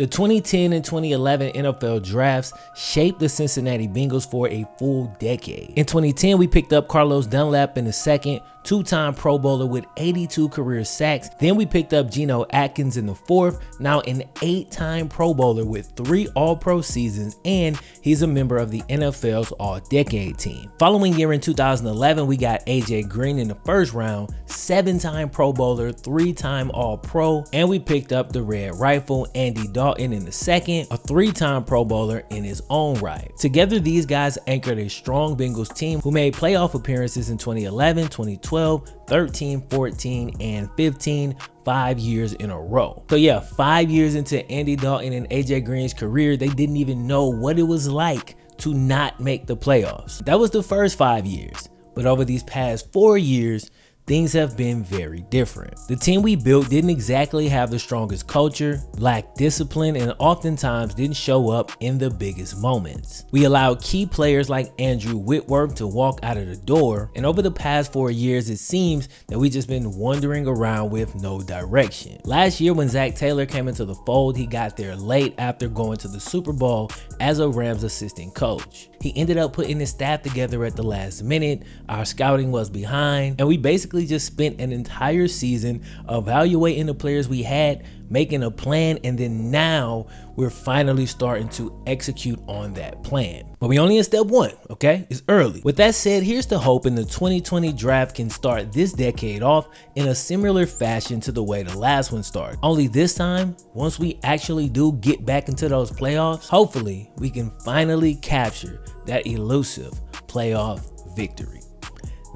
The 2010 and 2011 NFL drafts shaped the Cincinnati Bengals for a full decade. In 2010, we picked up Carlos Dunlap in the second, two-time Pro Bowler with 82 career sacks. Then we picked up Geno Atkins in the fourth, now an 8-time Pro Bowler with 3 All-Pro seasons, and he's a member of the NFL's All-Decade team. Following year in 2011, we got AJ Green in the first round, 7-time Pro Bowler, 3-time All-Pro, and we picked up the Red Rifle, Andy Dalton in the second, a 3-time Pro Bowler in his own right. Together, these guys anchored a strong Bengals team who made playoff appearances in 2011, 2012, 13, 14, and 15, 5 years in a row. So yeah, 5 years into Andy Dalton and AJ Green's career, they didn't even know what it was like to not make the playoffs. That was the first 5 years, but over these past 4 years, things have been very different. The team we built didn't exactly have the strongest culture, lacked discipline, and oftentimes didn't show up in the biggest moments. We allowed key players like Andrew Whitworth to walk out of the door, and over the past 4 years, it seems that we've just been wandering around with no direction. Last year, when Zach Taylor came into the fold, he got there late after going to the Super Bowl as a Rams assistant coach. He ended up putting his staff together at the last minute, our scouting was behind, and we basically just spent an entire season evaluating the players we had, making a plan, and then now we're finally starting to execute on that plan. But we only in step 1, okay? It's early. With that said, here's the hope in the 2020 draft can start this decade off in a similar fashion to the way the last one started. Only this time, once we actually do get back into those playoffs, hopefully we can finally capture that elusive playoff victory.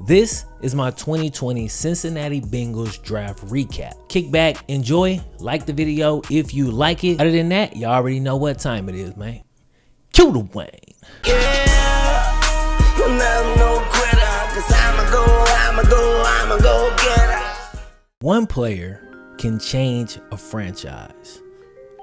This is my 2020 Cincinnati Bengals draft recap. Kick back, enjoy, like the video if you like it. Other than that, you already know what time it is, man. Cue the Wayne. Yeah, you'll never know quitter, 'cause I'ma go get her. One player can change a franchise,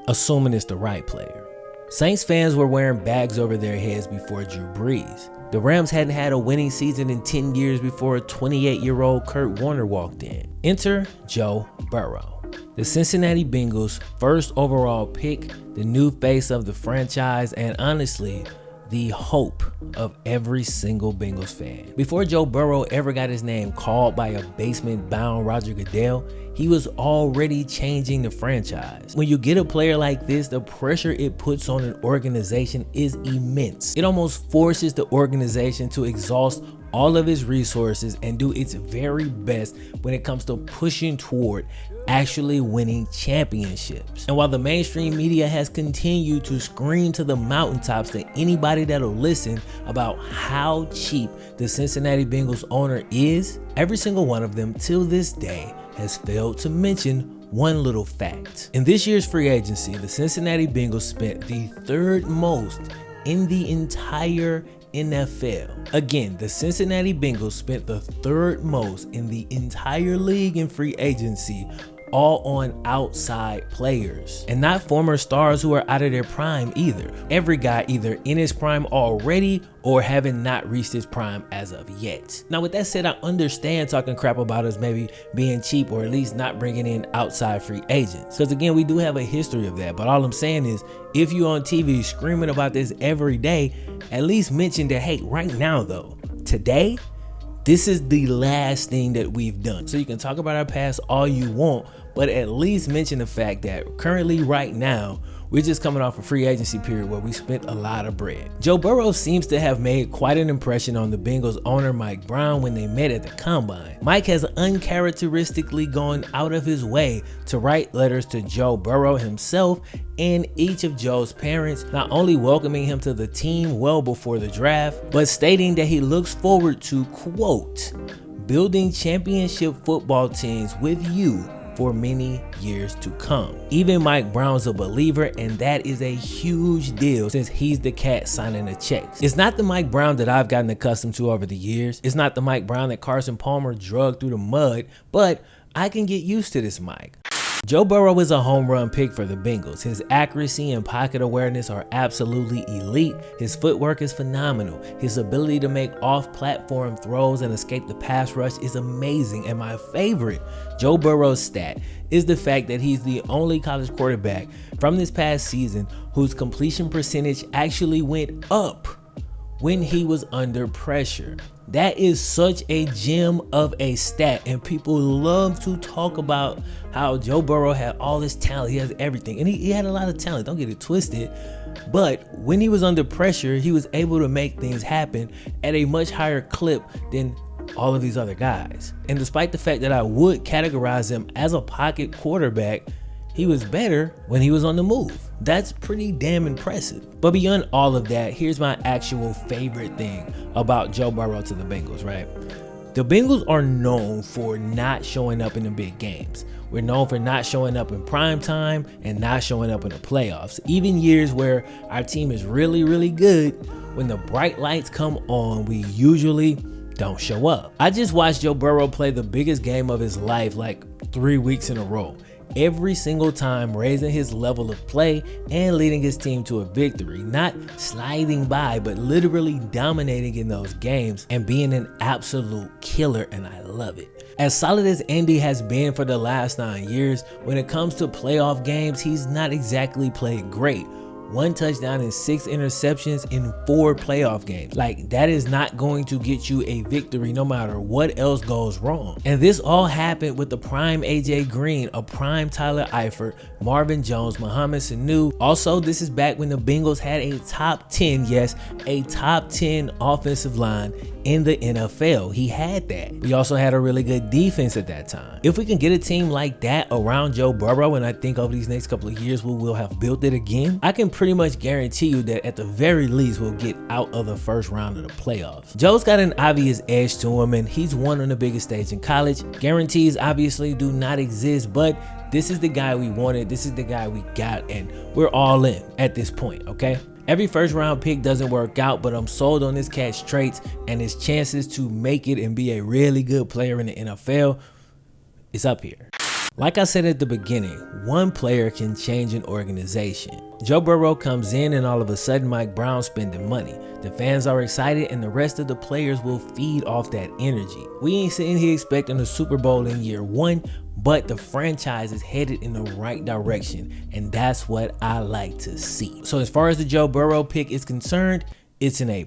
assuming it's the right player. Saints fans were wearing bags over their heads before Drew Brees. The Rams hadn't had a winning season in 10 years before a 28-year-old Kurt Warner walked in. Enter Joe Burrow, the Cincinnati Bengals' first overall pick, the new face of the franchise, and honestly, the hope of every single Bengals fan. Before Joe Burrow ever got his name called by a basement-bound Roger Goodell, he was already changing the franchise. When you get a player like this, the pressure it puts on an organization is immense. It almost forces the organization to exhaust all of its resources and do its very best when it comes to pushing toward actually winning championships. And while the mainstream media has continued to scream to the mountaintops to anybody that'll listen about how cheap the Cincinnati Bengals owner is, every single one of them till this day has failed to mention one little fact. In this year's free agency, the Cincinnati Bengals spent the 3rd most in the entire NFL. Again, the Cincinnati Bengals spent the 3rd most in the entire league in free agency, all on outside players, and not former stars who are out of their prime either. Every guy either in his prime already or having not reached his prime as of yet. Now with that said, I understand talking crap about us maybe being cheap or at least not bringing in outside free agents, because again, we do have a history of that. But all I'm saying is, if you're on TV screaming about this every day, at least mention that, hey, right now though, today, this is the last thing that we've done. So you can talk about our past all you want, but at least mention the fact that currently right now, we're just coming off a free agency period where we spent a lot of bread. Joe Burrow seems to have made quite an impression on the Bengals owner Mike Brown when they met at the Combine. Mike has uncharacteristically gone out of his way to write letters to Joe Burrow himself and each of Joe's parents, not only welcoming him to the team well before the draft, but stating that he looks forward to, quote, building championship football teams with you for many years to come. Even Mike Brown's a believer, and that is a huge deal since he's the cat signing the checks. It's not the Mike Brown that I've gotten accustomed to over the years. It's not the Mike Brown that Carson Palmer drugged through the mud, but I can get used to this Mike. Joe Burrow is a home run pick for the Bengals. His accuracy and pocket awareness are absolutely elite. His footwork is phenomenal. His ability to make off-platform throws and escape the pass rush is amazing. And my favorite Joe Burrow's stat is the fact that he's the only college quarterback from this past season whose completion percentage actually went up when he was under pressure. That is such a gem of a stat, and people love to talk about how Joe Burrow had all this talent. He has everything, and he had a lot of talent, don't get it twisted, but when he was under pressure, he was able to make things happen at a much higher clip than all of these other guys. And despite the fact that I would categorize him as a pocket quarterback, he was better when he was on the move. That's pretty damn impressive. But beyond all of that, here's my actual favorite thing about Joe Burrow to the Bengals, right? The Bengals are known for not showing up in the big games. We're known for not showing up in prime time and not showing up in the playoffs. Even years where our team is really, really good, when the bright lights come on, we usually don't show up. I just watched Joe Burrow play the biggest game of his life like 3 weeks in a row. Every single time raising his level of play and leading his team to a victory, not sliding by, but literally dominating in those games and being an absolute killer, and I love it. As solid as Andy has been for the last 9 years, when it comes to playoff games, he's not exactly played great. 1 touchdown and 6 interceptions in 4 playoff games. Like, that is not going to get you a victory no matter what else goes wrong. And this all happened with the prime AJ Green, a prime Tyler Eifert, Marvin Jones, Mohamed Sanu. Also, this is back when the Bengals had a top 10, yes, a top 10 offensive line in the NFL. He had that. We also had a really good defense at that time. If we can get a team like that around Joe Burrow, and I think over these next couple of years we will have built it again, I can pretty much guarantee you that at the very least we'll get out of the first round of the playoffs. Joe's got an obvious edge to him, and he's won on the biggest stage in college. Guarantees obviously do not exist, but this is the guy we wanted. This is the guy we got, and we're all in at this point, okay? Every first round pick doesn't work out, but I'm sold on this cat's traits and his chances to make it and be a really good player in the NFL is up here. Like I said at the beginning, one player can change an organization. Joe Burrow comes in and all of a sudden Mike Brown's spending money. The fans are excited and the rest of the players will feed off that energy. We ain't sitting here expecting a Super Bowl in year 1, but the franchise is headed in the right direction, and that's what I like to see. So as far as the Joe Burrow pick is concerned, it's an A+.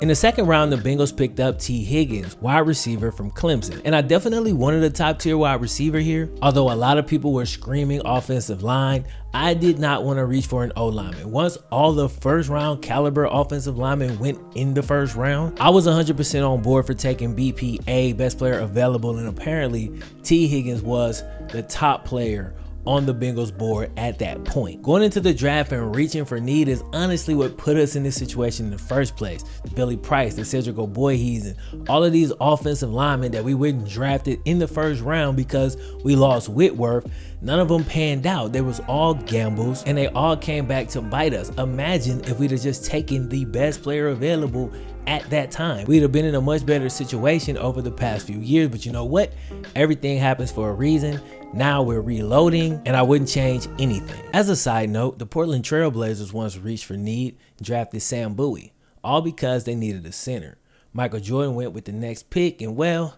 In the second round, the Bengals picked up T Higgins, wide receiver from Clemson. And I definitely wanted a top tier wide receiver here. Although a lot of people were screaming offensive line, I did not want to reach for an O-lineman. Once all the first round caliber offensive linemen went in the first round, I was 100% on board for taking BPA, best player available, and apparently T Higgins was the top player on the Bengals board at that point. Going into the draft and reaching for need is honestly what put us in this situation in the first place. The Billy Price, the Cedric O'Boyes, and all of these offensive linemen that we went and drafted in the first round because we lost Whitworth, none of them panned out. They was all gambles and they all came back to bite us. Imagine if we'd have just taken the best player available at that time. We'd have been in a much better situation over the past few years, but you know what? Everything happens for a reason. Now we're reloading, and I wouldn't change anything. As a side note, the Portland Trail Blazers once reached for need and drafted Sam Bowie, all because they needed a center. Michael Jordan went with the next pick, and well,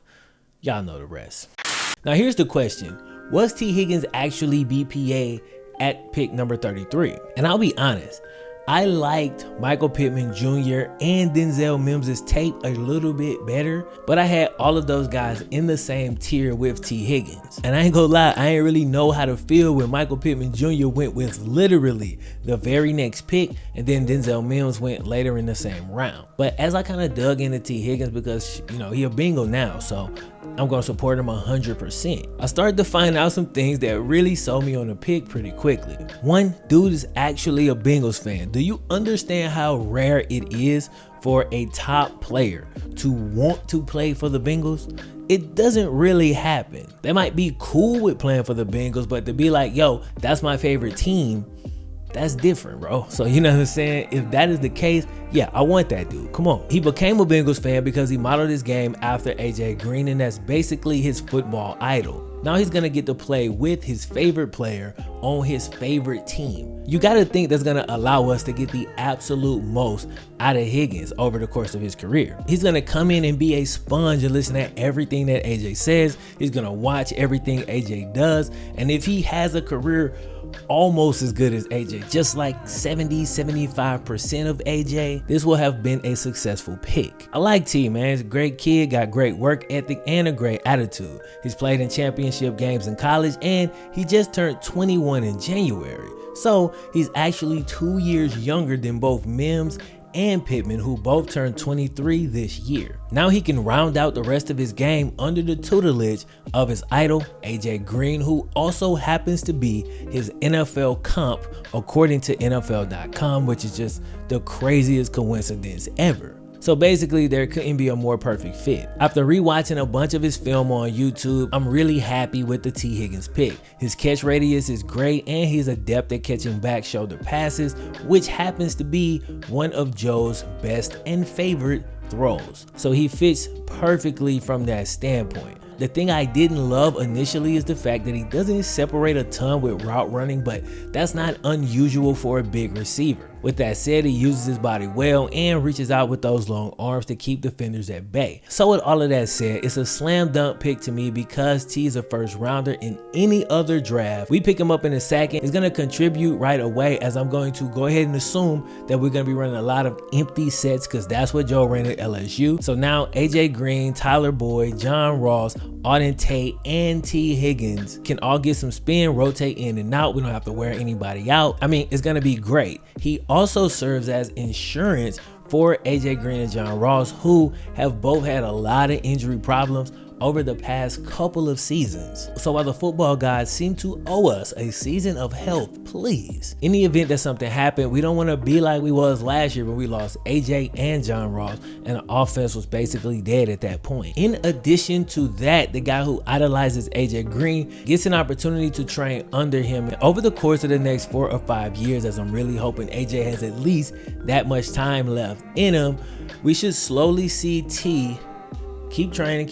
y'all know the rest. Now here's the question. Was T Higgins actually BPA at pick number 33? And I'll be honest, I liked Michael Pittman Jr. and Denzel Mims' tape a little bit better, but I had all of those guys in the same tier with T Higgins. And I ain't gonna lie, I ain't really know how to feel when Michael Pittman Jr. went with literally the very next pick, and then Denzel Mims went later in the same round. But as I kind of dug into T Higgins, because you know he a Bengal now, so I'm gonna support him 100%. I started to find out some things that really sold me on the pick pretty quickly. One, dude is actually a Bengals fan. Do you understand how rare it is for a top player to want to play for the Bengals? It doesn't really happen. They might be cool with playing for the Bengals, but to be like, yo, that's my favorite team, that's different, bro. So you know what I'm saying? If that is the case, yeah, I want that dude. Come on. He became a Bengals fan because he modeled his game after AJ Green, and that's basically his football idol. Now he's gonna get to play with his favorite player on his favorite team. You gotta think that's gonna allow us to get the absolute most out of Higgins over the course of his career. He's gonna come in and be a sponge and listen to everything that AJ says. He's gonna watch everything AJ does. And if he has a career almost as good as AJ, just like 70-75% of AJ, this will have been a successful pick. I like T, man. He's a great kid, got great work ethic and a great attitude. He's played in championship games in college, and he just turned 21 in January. So he's actually 2 years younger than both Mims and Pittman, who both turned 23 this year. Now he can round out the rest of his game under the tutelage of his idol, AJ Green, who also happens to be his NFL comp according to NFL.com, which is just the craziest coincidence ever. So basically, there couldn't be a more perfect fit. After rewatching a bunch of his film on YouTube, I'm really happy with the T Higgins pick. His catch radius is great, and he's adept at catching back shoulder passes, which happens to be one of Joe's best and favorite throws. So he fits perfectly from that standpoint. The thing I didn't love initially is the fact that he doesn't separate a ton with route running, but that's not unusual for a big receiver. With that said, he uses his body well and reaches out with those long arms to keep defenders at bay. So with all of that said, it's a slam dunk pick to me because T is a first rounder. In any other draft, we pick him up in a second, he's going to contribute right away, as I'm going to go ahead and assume that we're going to be running a lot of empty sets because that's what Joe ran at LSU. So now AJ Green, Tyler Boyd, John Ross, Auden Tate, and T Higgins can all get some spin, rotate in and out. We don't have to wear anybody out. I mean, it's going to be great. He also serves as insurance for AJ Green and John Ross, who have both had a lot of injury problems over the past couple of seasons. So while the football gods seem to owe us a season of health, please, in the event that something happened, we don't want to be like we was last year when we lost AJ and John Ross and the offense was basically dead at that point. In addition to that, the guy who idolizes AJ Green gets an opportunity to train under him over the course of the next 4 or 5 years, as I'm really hoping AJ has at least that much time left in him. We should slowly see T keep training,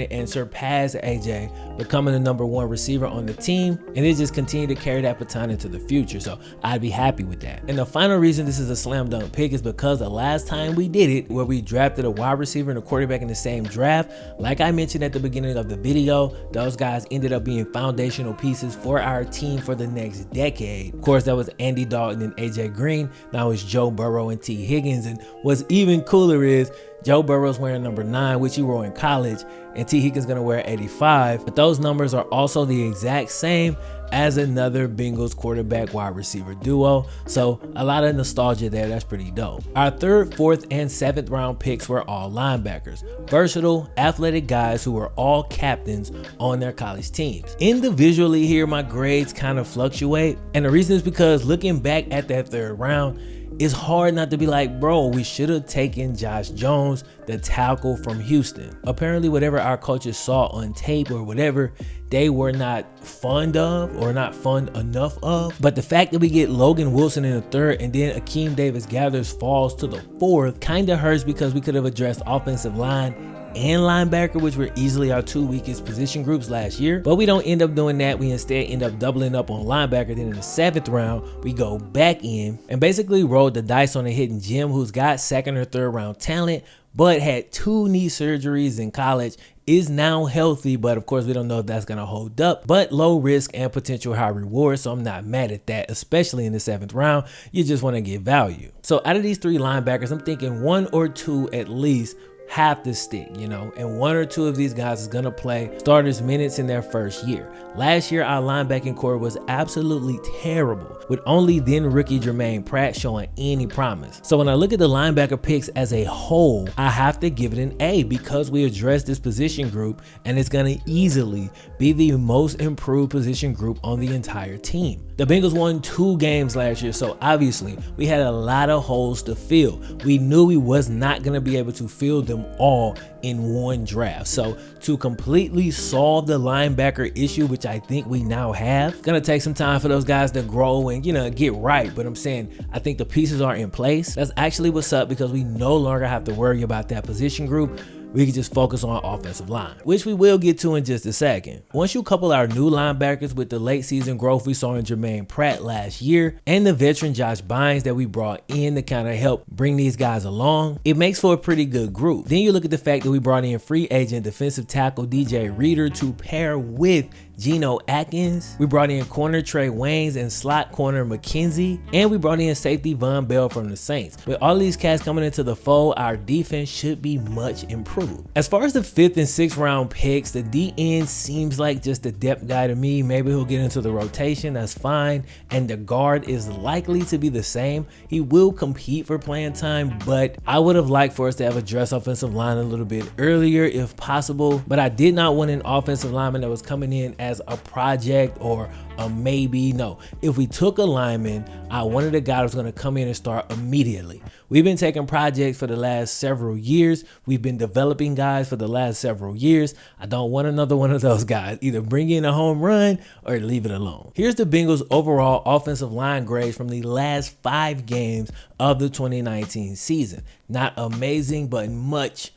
and surpass AJ, becoming the #1 receiver on the team, and it just continue to carry that baton into the future. So I'd be happy with that. And the final reason this is a slam dunk pick is because the last time we did it, where we drafted a wide receiver and a quarterback in the same draft, like I mentioned at the beginning of the video, those guys ended up being foundational pieces for our team for the next decade. Of course, that was Andy Dalton and AJ Green. Now it's Joe Burrow and T Higgins. And what's even cooler is Joe Burrow's wearing number 9, which he wore in college, and T Higgins gonna wear 85. But those numbers are also the exact same as another Bengals quarterback wide receiver duo. So a lot of nostalgia there. That's pretty dope. Our 3rd, 4th, and 7th round picks were all linebackers. Versatile, athletic guys who were all captains on their college teams. Individually here, my grades kind of fluctuate. And the reason is because looking back at that 3rd round, it's hard not to be like, bro, we should have taken Josh Jones, the tackle from Houston. Apparently, whatever our coaches saw on tape or whatever, they were not fond of or not fond enough of. But the fact that we get Logan Wilson in the 3rd and then Akeem Davis-Gathers falls to the 4th kind of hurts, because we could have addressed offensive line and linebacker, which were easily our 2 weakest position groups last year. But we don't end up doing that. We instead end up doubling up on linebacker. Then in the 7th round, we go back in and basically rolled the dice on a hidden gem who's got 2nd or 3rd round talent, but had 2 knee surgeries in college, is now healthy, but of course we don't know if that's gonna hold up. But low risk and potential high reward, so I'm not mad at that, especially in the 7th round. You just want to get value. So out of these 3 linebackers, I'm thinking 1 or 2 at least have to stick, you know, and 1 or 2 of these guys is gonna play starters minutes in their first year. Last year, our linebacking core was absolutely terrible, with only then rookie Jermaine Pratt showing any promise. So when I look at the linebacker picks as a whole, I have to give it an A, because we addressed this position group and it's gonna easily be the most improved position group on the entire team. The Bengals won 2 games last year, so obviously we had a lot of holes to fill. We knew we was not gonna be able to fill them all in one draft. So to completely solve the linebacker issue, which I think we now have, gonna take some time for those guys to grow and, get right. But I'm saying, I think the pieces are in place. That's actually what's up, because we no longer have to worry about that position group. We can just focus on offensive line, which we will get to in just a second. Once you couple our new linebackers with the late season growth we saw in Jermaine Pratt last year and the veteran Josh Bynes that we brought in to kind of help bring these guys along, it makes for a pretty good group. Then you look at the fact that we brought in free agent defensive tackle DJ Reader to pair with Geno Atkins. We brought in corner Trey Waynes and slot corner McKenzie, and we brought in safety Von Bell from the Saints. With all these cats coming into the fold, our defense should be much improved. As far as the 5th and 6th round picks, the DN seems like just a depth guy to me. Maybe he'll get into the rotation, that's fine. And the guard is likely to be the same. He will compete for playing time, but I would have liked for us to have addressed offensive line a little bit earlier if possible. But I did not want an offensive lineman that was coming in as a project or a maybe. No, if we took a lineman, I wanted a guy that was going to come in and start immediately. We've been taking projects for the last several years. We've been developing guys for the last several years. I don't want another one of those guys. Either bring in a home run or leave it alone. Here's the Bengals' overall offensive line grades from the last 5 games of the 2019 season. Not amazing, but much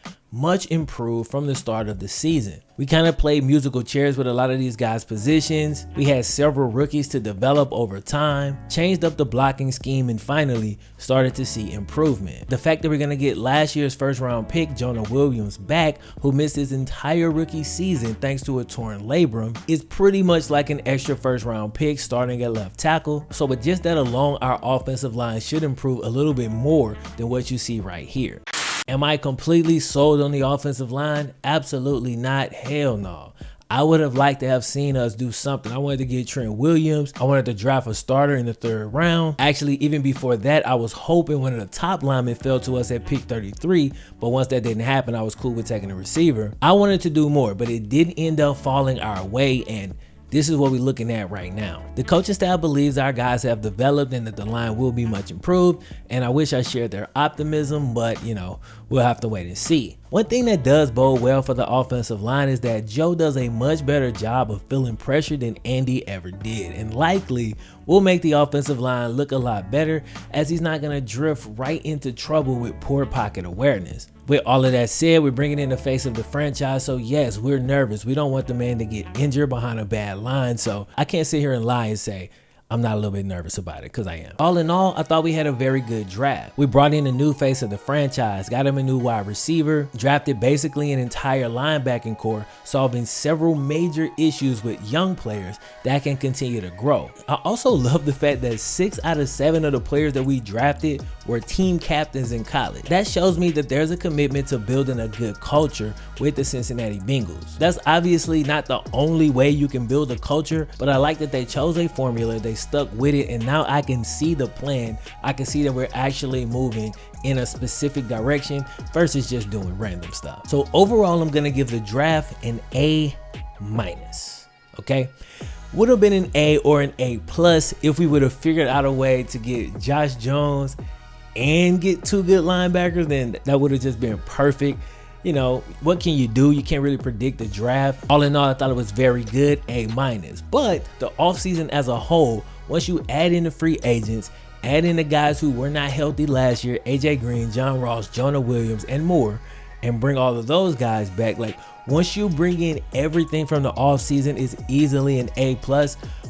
improved from the start of the season. We kind of played musical chairs with a lot of these guys' positions. We had several rookies to develop over time, changed up the blocking scheme, and finally started to see improvement. The fact that we're going to get last year's first round pick Jonah Williams back, who missed his entire rookie season thanks to a torn labrum, is pretty much like an extra first round pick starting at left tackle. So with just that alone, our offensive line should improve a little bit more than what you see right here. Am I completely sold on the offensive line? Absolutely not. Hell no. I would have liked to have seen us do something. I wanted to get Trent Williams. I wanted to draft a starter in the 3rd round. Actually, even before that, I was hoping one of the top linemen fell to us at pick 33. But once that didn't happen, I was cool with taking a receiver. I wanted to do more, but it didn't end up falling our way, and this is what we're looking at right now. The coaching staff believes our guys have developed and that the line will be much improved, and I wish I shared their optimism, but we'll have to wait and see. One thing that does bode well for the offensive line is that Joe does a much better job of feeling pressure than Andy ever did, and likely will make the offensive line look a lot better, as he's not going to drift right into trouble with poor pocket awareness. With all of that said, we're bringing in the face of the franchise, so yes, we're nervous. We don't want the man to get injured behind a bad line, so I can't sit here and lie and say I'm not a little bit nervous about it, because I am. All in all, I thought we had a very good draft. We brought in a new face of the franchise, got him a new wide receiver, drafted basically an entire linebacking core, solving several major issues with young players that can continue to grow. I also love the fact that 6 out of 7 of the players that we drafted were team captains in college. That shows me that there's a commitment to building a good culture with the Cincinnati Bengals. That's obviously not the only way you can build a culture, but I like that they chose a formula, they stuck with it, and now I can see the plan. I can see that we're actually moving in a specific direction versus just doing random stuff. So overall, I'm gonna give the draft an A-. Okay, would have been an A or an A+ if we would have figured out a way to get Josh Jones and get 2 good linebackers. Then that would have just been perfect. What can you do? You can't really predict the draft. All in all, I thought it was very good, A-. But the offseason as a whole, once you add in the free agents, add in the guys who were not healthy last year, AJ Green, John Ross, Jonah Williams, and more, and bring all of those guys back, once you bring in everything from the offseason, it's easily an A+,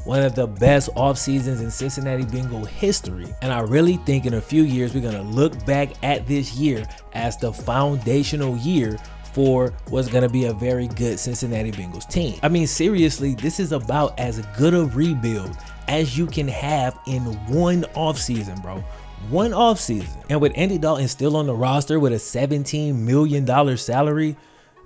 one of the best off seasons in Cincinnati Bengal history. And I really think in a few years, we're gonna look back at this year as the foundational year for what's gonna be a very good Cincinnati Bengals team. I mean, seriously, this is about as good a rebuild as you can have in one offseason, bro. One offseason. And with Andy Dalton still on the roster with a $17 million salary,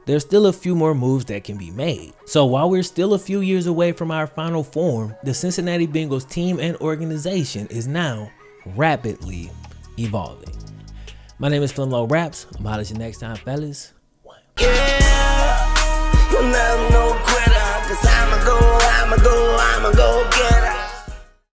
there's still a few more moves that can be made. So while we're still a few years away from our final form, the Cincinnati Bengals team and organization is now rapidly evolving. My name is FlemLo Raps. I'm out at you next time, fellas. Yeah, you never know